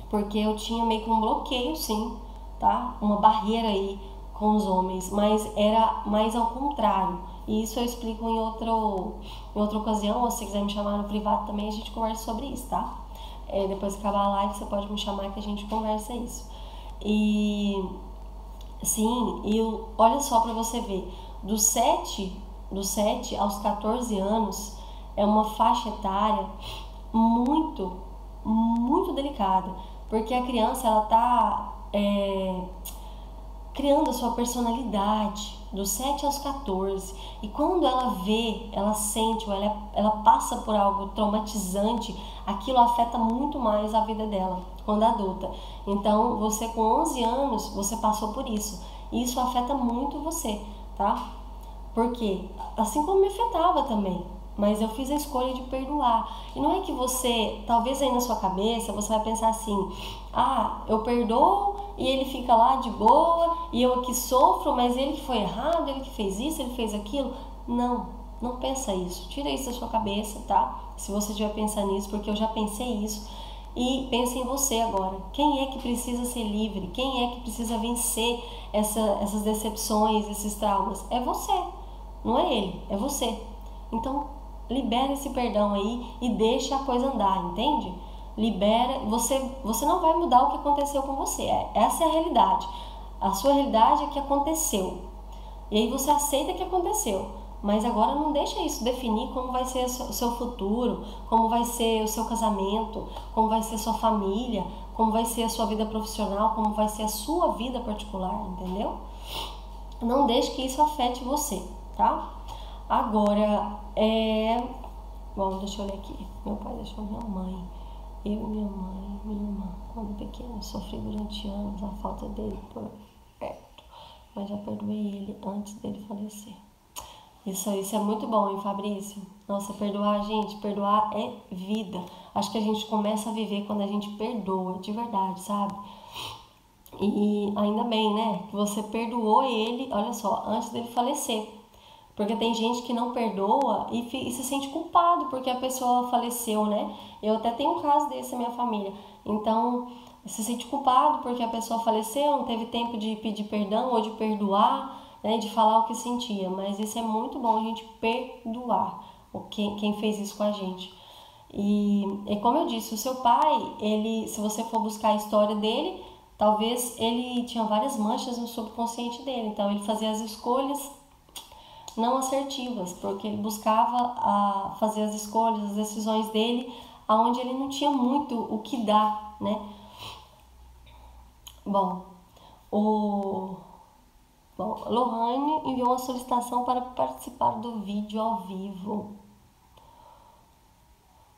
Porque eu tinha meio que um bloqueio, sim, tá? Uma barreira aí com os homens, mas era mais ao contrário. E isso eu explico em outra ocasião, ou se você quiser me chamar no privado também, a gente conversa sobre isso, tá? Depois que acabar a live, você pode me chamar que a gente conversa isso. E sim, olha só pra você ver, dos 7 aos 14 anos, é uma faixa etária muito, muito delicada, porque a criança ela tá criando a sua personalidade dos 7 aos 14, e quando ela vê, ela sente, ou ela passa por algo traumatizante, aquilo afeta muito mais a vida dela quando adulta. Então você com 11 anos, você passou por isso, e isso afeta muito você, tá? Porque assim como me afetava também, mas eu fiz a escolha de perdoar. E não é que você, talvez aí na sua cabeça, você vai pensar assim: ah, eu perdoo e ele fica lá de boa e eu aqui sofro, mas ele que foi errado, ele que fez isso, ele fez aquilo. Não, não pensa isso. Tira isso da sua cabeça, tá? Se você estiver pensando nisso, porque eu já pensei isso. E pense em você agora. Quem é que precisa ser livre? Quem é que precisa vencer essas decepções, esses traumas? É você, não é ele, é você. Então, libera esse perdão aí e deixa a coisa andar, entende? Libera, você não vai mudar o que aconteceu com você. Essa é a realidade. A sua realidade é que aconteceu. E aí você aceita que aconteceu. Mas agora não deixa isso definir como vai ser o seu futuro, como vai ser o seu casamento, como vai ser a sua família, como vai ser a sua vida profissional, como vai ser a sua vida particular, entendeu? Não deixe que isso afete você, tá? Agora, bom, deixa eu olhar aqui. Meu pai deixou minha mãe. Eu, minha mãe, minha irmã, quando pequena, sofri durante anos a falta dele por perto, mas já perdoei ele antes dele falecer. Isso é muito bom, hein, Fabrício? Nossa, perdoar, gente, perdoar é vida. Acho que a gente começa a viver quando a gente perdoa, de verdade, sabe? E ainda bem, né, que você perdoou ele, olha só, antes dele falecer. Porque tem gente que não perdoa e se sente culpado porque a pessoa faleceu, né? Eu até tenho um caso desse na minha família. Então, se sente culpado porque a pessoa faleceu, não teve tempo de pedir perdão ou de perdoar, né? De falar o que sentia. Mas isso é muito bom, a gente perdoar quem fez isso com a gente. E como eu disse, o seu pai, se você for buscar a história dele, talvez ele tinha várias manchas no subconsciente dele. Então, ele fazia as escolhas não assertivas, porque ele buscava fazer as escolhas, as decisões dele, aonde ele não tinha muito o que dar, né? Bom, Lohane enviou uma solicitação para participar do vídeo ao vivo.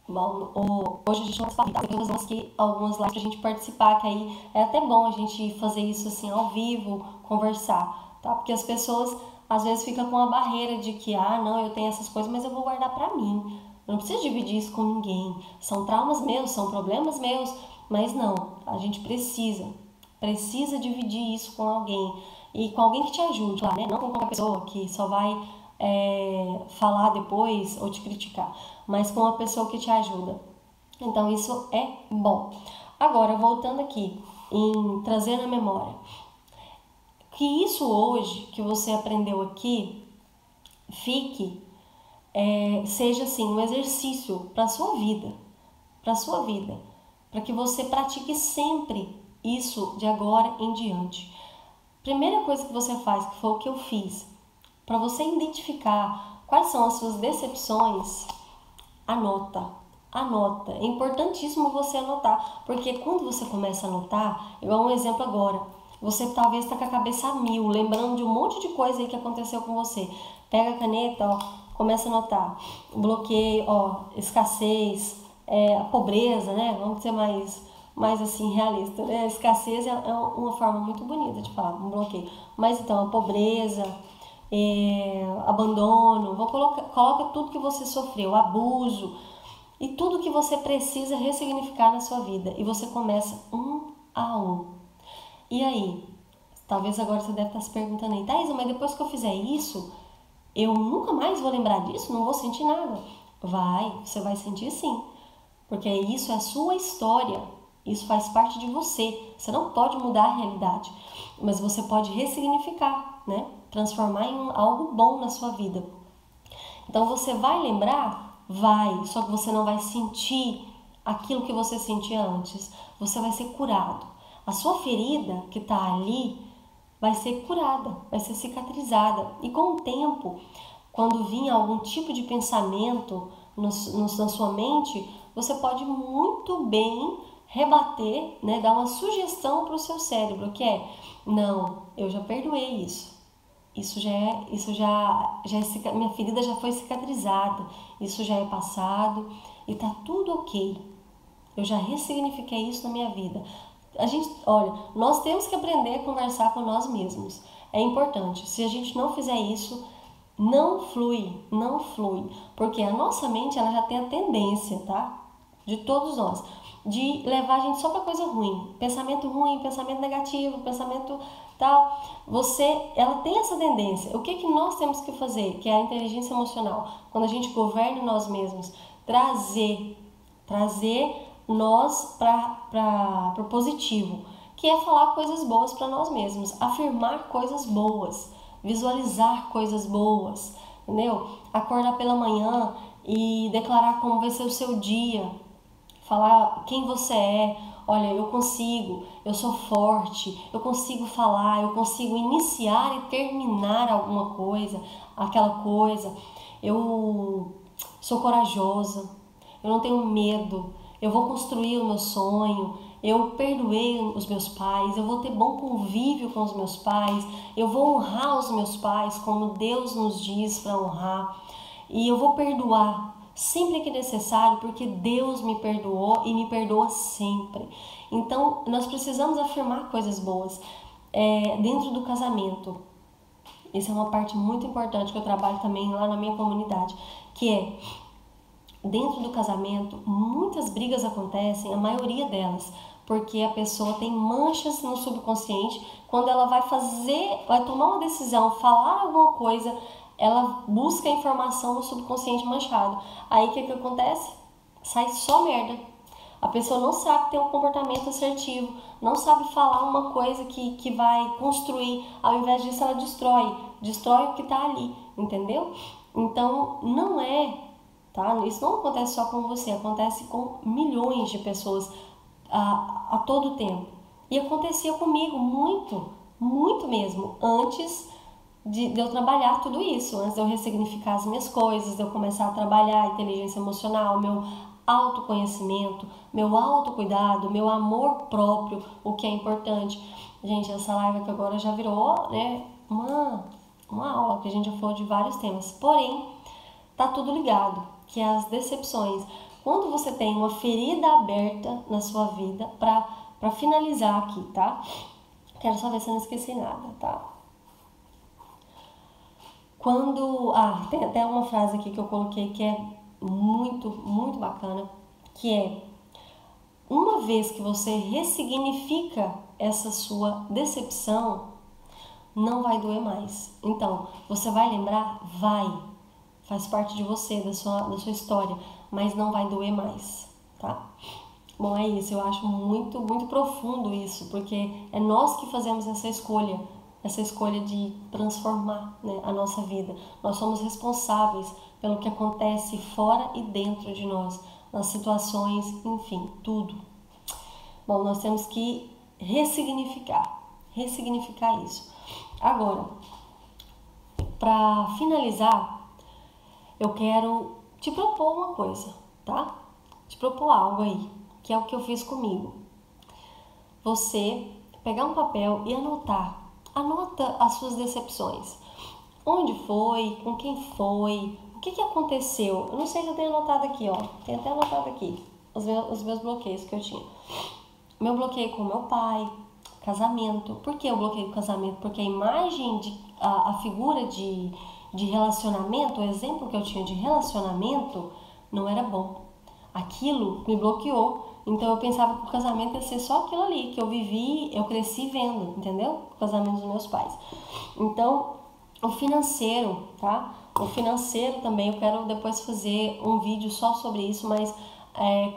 Bom, hoje a gente não vai participar, tem algumas lives pra gente participar, que aí é até bom a gente fazer isso assim ao vivo, conversar, tá? Porque as pessoas às vezes ficam com a barreira de que, não, eu tenho essas coisas, mas eu vou guardar pra mim. Eu não preciso dividir isso com ninguém. São traumas meus, são problemas meus, mas não, a gente precisa dividir isso com alguém. E com alguém que te ajude, né? Não com qualquer pessoa que só vai falar depois ou te criticar, mas com uma pessoa que te ajuda. Então isso é bom. Agora, voltando aqui em trazer na memória, que isso hoje que você aprendeu aqui seja assim um exercício para sua vida, para que você pratique sempre isso de agora em diante. Primeira coisa que você faz, que foi o que eu fiz, para você identificar quais são as suas decepções, anota. É importantíssimo você anotar, porque quando você começa a anotar, igual um exemplo agora, você talvez está com a cabeça a mil, lembrando de um monte de coisa aí que aconteceu com você. Pega a caneta, começa a anotar. Bloqueio, escassez, a pobreza, né? Vamos ser mais assim, realista, né? A escassez é uma forma muito bonita de falar, um bloqueio. Mas então, a pobreza, abandono, coloca tudo que você sofreu, abuso e tudo que você precisa ressignificar na sua vida. E você começa um a um. E aí? Talvez agora você deve estar se perguntando aí, Thaisa, mas depois que eu fizer isso, eu nunca mais vou lembrar disso? Não vou sentir nada? Você vai sentir sim. Porque isso é a sua história. Isso faz parte de você. Você não pode mudar a realidade, mas você pode ressignificar, né? Transformar em algo bom na sua vida. Então você vai lembrar? Vai, só que você não vai sentir aquilo que você sentia antes. Você vai ser curado. A sua ferida que está ali vai ser curada, vai ser cicatrizada. E com o tempo, quando vir algum tipo de pensamento, na sua mente, você pode muito bem rebater, né, dar uma sugestão para o seu cérebro, que é, não, eu já perdoei isso. Minha ferida já foi cicatrizada, isso já é passado e tá tudo ok. Eu já ressignifiquei isso na minha vida. Olha, nós temos que aprender a conversar com nós mesmos. É importante. Se a gente não fizer isso, não flui, porque a nossa mente ela já tem a tendência, tá? De todos nós, de levar a gente só para coisa ruim, pensamento negativo, pensamento tal. Ela tem essa tendência. O que nós temos que fazer? Que é a inteligência emocional. Quando a gente governa nós mesmos, trazer nós para o positivo, que é falar coisas boas para nós mesmos, afirmar coisas boas, visualizar coisas boas, entendeu? Acordar pela manhã e declarar como vai ser o seu dia, falar quem você é. Olha, eu consigo, eu sou forte, eu consigo falar, eu consigo iniciar e terminar alguma coisa, aquela coisa. Eu sou corajosa, eu não tenho medo, eu vou construir o meu sonho, eu perdoei os meus pais, eu vou ter bom convívio com os meus pais, eu vou honrar os meus pais como Deus nos diz para honrar, e eu vou perdoar sempre que necessário, porque Deus me perdoou e me perdoa sempre. Então, nós precisamos afirmar coisas boas dentro do casamento. Essa é uma parte muito importante que eu trabalho também lá na minha comunidade, que é, dentro do casamento, muitas brigas acontecem, a maioria delas, porque a pessoa tem manchas no subconsciente. Quando ela vai tomar uma decisão, falar alguma coisa, ela busca a informação no subconsciente manchado. Aí o que acontece? Sai só merda. A pessoa não sabe ter um comportamento assertivo, não sabe falar uma coisa que vai construir. Ao invés disso, ela destrói o que está ali, entendeu? Então, não é, tá? Isso não acontece só com você, acontece com milhões de pessoas a todo tempo. E acontecia comigo muito mesmo, antes de eu trabalhar tudo isso, antes de eu ressignificar as minhas coisas, de eu começar a trabalhar a inteligência emocional, meu autoconhecimento, meu autocuidado, meu amor próprio, o que é importante. Gente, essa live aqui agora já virou, né, uma aula, que a gente já falou de vários temas, porém, tá tudo ligado, que é as decepções. Quando você tem uma ferida aberta na sua vida, para finalizar aqui, tá? Quero só ver se eu não esqueci nada, tá? Tem até uma frase aqui que eu coloquei que é muito bacana, que é: uma vez que você ressignifica essa sua decepção, não vai doer mais. Então, você vai lembrar? Faz parte de você, da sua história, mas não vai doer mais, tá? Bom, é isso, eu acho muito profundo isso, porque é nós que fazemos essa escolha de transformar, né, a nossa vida. Nós somos responsáveis pelo que acontece fora e dentro de nós, nas situações, enfim, tudo. Bom, nós temos que ressignificar isso. Agora, para finalizar, eu quero te propor uma coisa, tá? Te propor algo aí, que é o que eu fiz comigo. Você pegar um papel e anota as suas decepções. Onde foi? Com quem foi? O que aconteceu? Eu não sei se eu tenho anotado aqui, ó. Tenho até anotado aqui os meus bloqueios que eu tinha. Meu bloqueio com meu pai, casamento. Por que eu bloqueio o casamento? Porque a imagem, a figura de relacionamento, o exemplo que eu tinha de relacionamento não era bom. Aquilo me bloqueou. Então eu pensava que o casamento ia ser só aquilo ali que eu vivi, eu cresci vendo, entendeu? O casamento dos meus pais. Então, o financeiro, tá? O financeiro também, eu quero depois fazer um vídeo só sobre isso, mas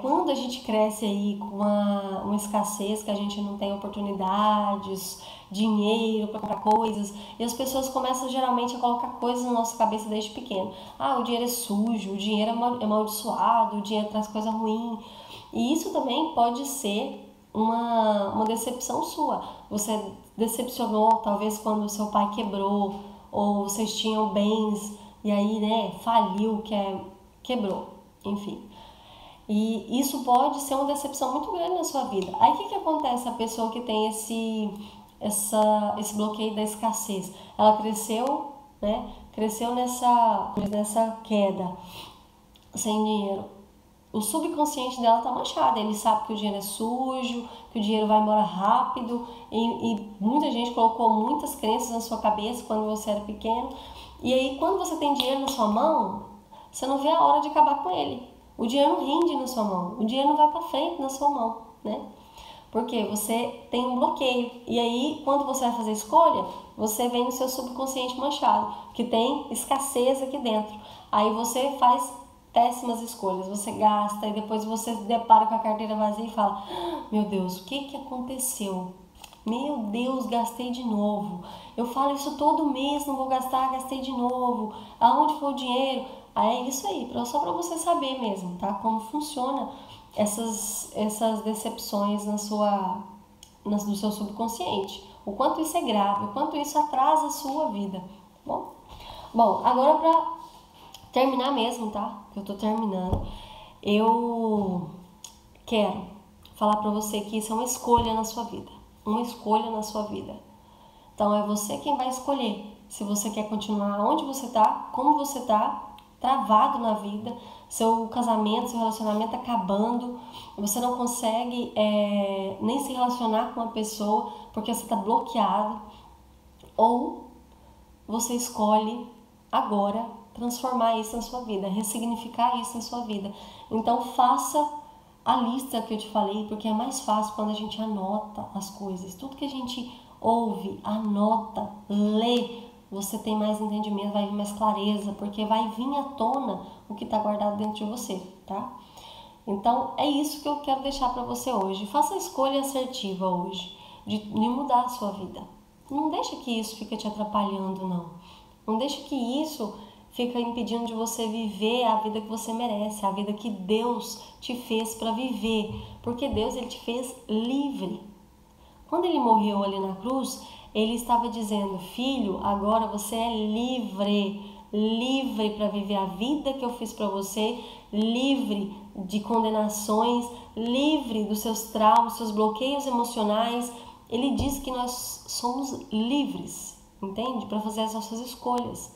quando a gente cresce aí com uma escassez, que a gente não tem oportunidades, dinheiro para comprar coisas, e as pessoas começam geralmente a colocar coisas na nossa cabeça desde pequeno. O dinheiro é sujo, o dinheiro é amaldiçoado, o dinheiro traz coisa ruim. E isso também pode ser uma decepção sua. Você decepcionou, talvez, quando o seu pai quebrou, ou vocês tinham bens, e aí, né, faliu, quebrou. enfim. E isso pode ser uma decepção muito grande na sua vida. Aí o que acontece a pessoa que tem esse bloqueio da escassez? Ela cresceu, né? Cresceu nessa queda, sem dinheiro. O subconsciente dela tá manchado, ele sabe que o dinheiro é sujo, que o dinheiro vai embora rápido, e muita gente colocou muitas crenças na sua cabeça quando você era pequeno, e aí quando você tem dinheiro na sua mão, você não vê a hora de acabar com ele. O dinheiro não rende na sua mão, o dinheiro não vai para frente na sua mão, né? Porque você tem um bloqueio, e aí quando você vai fazer escolha, você vem no seu subconsciente manchado, que tem escassez aqui dentro, aí você faz péssimas escolhas, você gasta e depois você se depara com a carteira vazia e fala: meu Deus, o que aconteceu? Meu Deus, gastei de novo. Eu falo isso todo mês, não vou gastar, gastei de novo. Aonde foi o dinheiro? Aí é isso aí, só para você saber mesmo, tá? Como funciona essas decepções no seu subconsciente. O quanto isso é grave, o quanto isso atrasa a sua vida, tá bom? Bom, agora para terminar mesmo, tá? Que eu tô terminando. Eu quero falar pra você que isso é uma escolha na sua vida. Uma escolha na sua vida. Então é você quem vai escolher se você quer continuar onde você tá, como você tá, travado na vida, seu casamento, seu relacionamento acabando, você não consegue nem se relacionar com uma pessoa porque você tá bloqueado, ou você escolhe agora transformar isso na sua vida, ressignificar isso na sua vida. Então faça a lista que eu te falei, porque é mais fácil quando a gente anota as coisas. Tudo que a gente ouve, anota, lê, você tem mais entendimento, vai vir mais clareza, porque vai vir à tona o que está guardado dentro de você, tá? Então é isso que eu quero deixar para você hoje. Faça a escolha assertiva hoje de mudar a sua vida. Não deixa que isso fique te atrapalhando, não. Não deixa que isso fica impedindo de você viver a vida que você merece, a vida que Deus te fez para viver, porque Deus ele te fez livre. Quando ele morreu ali na cruz, ele estava dizendo: filho, agora você é livre, livre para viver a vida que eu fiz para você, livre de condenações, livre dos seus traumas, seus bloqueios emocionais. Ele diz que nós somos livres, entende? Para fazer as nossas escolhas.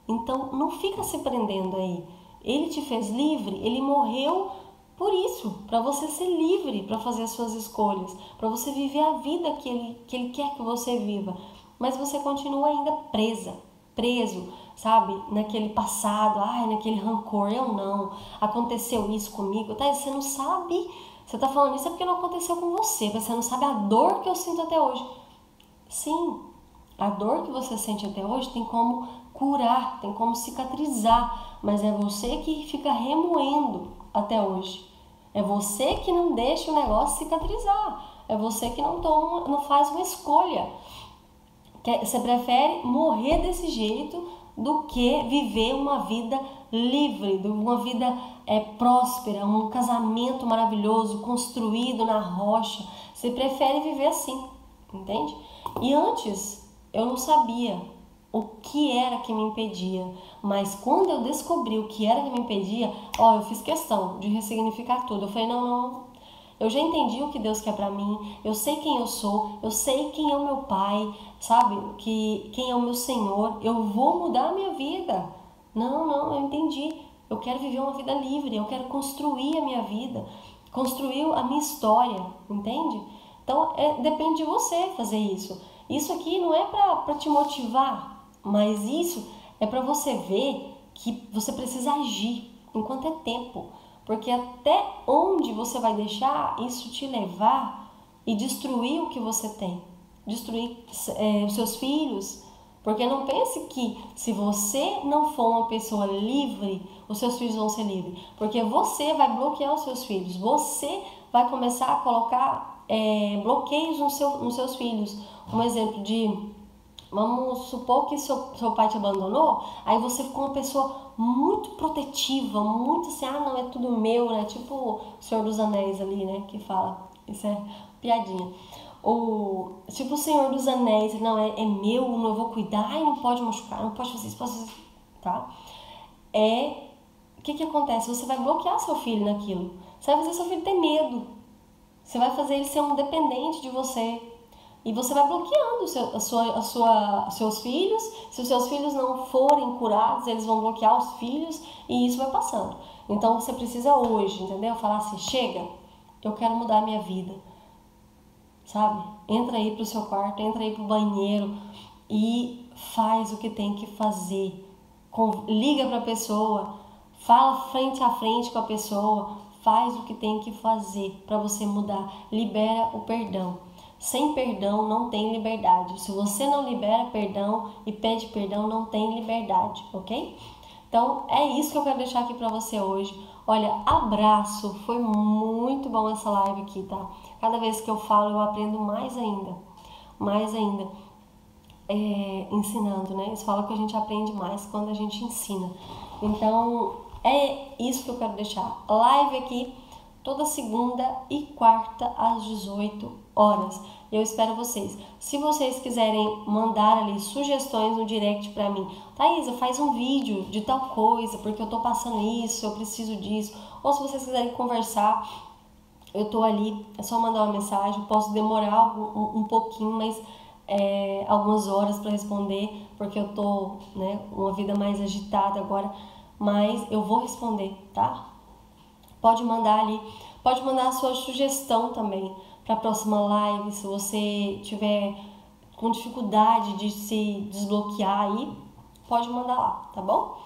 Então, não fica se prendendo aí. Ele te fez livre, ele morreu por isso, para você ser livre, para fazer as suas escolhas, para você viver a vida que ele quer que você viva. Mas você continua ainda preso, sabe? Naquele passado, naquele rancor, eu não, aconteceu isso comigo. Tá, você não sabe, você tá falando isso é porque não aconteceu com você, mas você não sabe a dor que eu sinto até hoje. Sim, a dor que você sente até hoje tem como curar, tem como cicatrizar, mas é você que fica remoendo até hoje. É você que não deixa o negócio cicatrizar. É você que não faz uma escolha. Você prefere morrer desse jeito do que viver uma vida livre, uma vida próspera, um casamento maravilhoso, construído na rocha. Você prefere viver assim, entende? E antes eu não sabia o que era que me impedia, mas quando eu descobri o que era que me impedia, eu fiz questão de ressignificar tudo. Eu falei, não, eu já entendi o que Deus quer pra mim, eu sei quem eu sou, eu sei quem é o meu pai, sabe, quem é o meu Senhor, eu vou mudar a minha vida. Não, eu entendi, eu quero viver uma vida livre, eu quero construir a minha vida, construir a minha história, entende? Então, depende de você fazer isso. Isso aqui não é pra te motivar, mas isso é para você ver que você precisa agir enquanto é tempo. Porque até onde você vai deixar isso te levar e destruir o que você tem? Destruir os seus filhos? Porque não pense que se você não for uma pessoa livre, os seus filhos vão ser livres. Porque você vai bloquear os seus filhos. Você vai começar a colocar bloqueios nos seus filhos. Um exemplo de... Vamos supor que seu pai te abandonou, aí você ficou uma pessoa muito protetiva, muito assim, não, é tudo meu, né? Tipo o Senhor dos Anéis ali, né? Que fala, isso é piadinha. Tipo o Senhor dos Anéis, não, é meu, não vou cuidar, não pode machucar, não pode fazer isso, tá? que acontece? Você vai bloquear seu filho naquilo. Você vai fazer seu filho ter medo. Você vai fazer ele ser um dependente de você. E você vai bloqueando seus filhos. Se os seus filhos não forem curados, eles vão bloquear os filhos e isso vai passando. Então você precisa hoje, entendeu? Falar assim, chega, eu quero mudar a minha vida. Sabe? Entra aí pro seu quarto, entra aí pro banheiro e faz o que tem que fazer. Liga pra pessoa, fala frente a frente com a pessoa, faz o que tem que fazer para você mudar. Libera o perdão. Sem perdão não tem liberdade. Se você não libera perdão e pede perdão, não tem liberdade, ok? Então é isso que eu quero deixar aqui para você hoje. Olha, abraço, foi muito bom essa live aqui, tá? Cada vez que eu falo eu aprendo mais ainda, ensinando, né? Eles falam que a gente aprende mais quando a gente ensina. Então é isso que eu quero deixar. Live aqui toda segunda e quarta às 18 horas. Eu espero vocês. Se vocês quiserem mandar ali sugestões no direct pra mim, Thaisa, faz um vídeo de tal coisa, porque eu tô passando isso, eu preciso disso. Ou se vocês quiserem conversar, eu tô ali, é só mandar uma mensagem. Posso demorar um pouquinho, mas algumas horas para responder, porque eu tô, né, uma vida mais agitada agora, mas eu vou responder, tá? Pode mandar ali, pode mandar a sua sugestão também para a próxima live, se você tiver com dificuldade de se desbloquear aí, pode mandar lá, tá bom?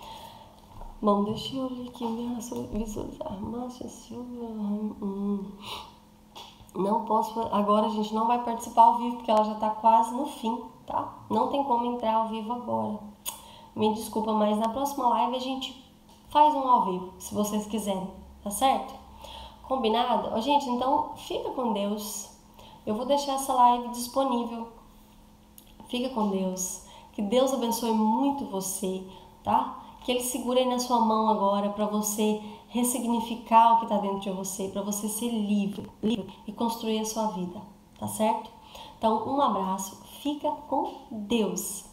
Bom, deixa eu ler aqui, visualizar, Márcia Silva, não posso, agora a gente não vai participar ao vivo, porque ela já tá quase no fim, tá? Não tem como entrar ao vivo agora, me desculpa, mas na próxima live a gente faz um ao vivo, se vocês quiserem, tá certo? Combinado? Gente, então fica com Deus. Eu vou deixar essa live disponível. Fica com Deus. Que Deus abençoe muito você, tá? Que Ele segure aí na sua mão agora para você ressignificar o que está dentro de você, para você ser livre e construir a sua vida, tá certo? Então, um abraço. Fica com Deus.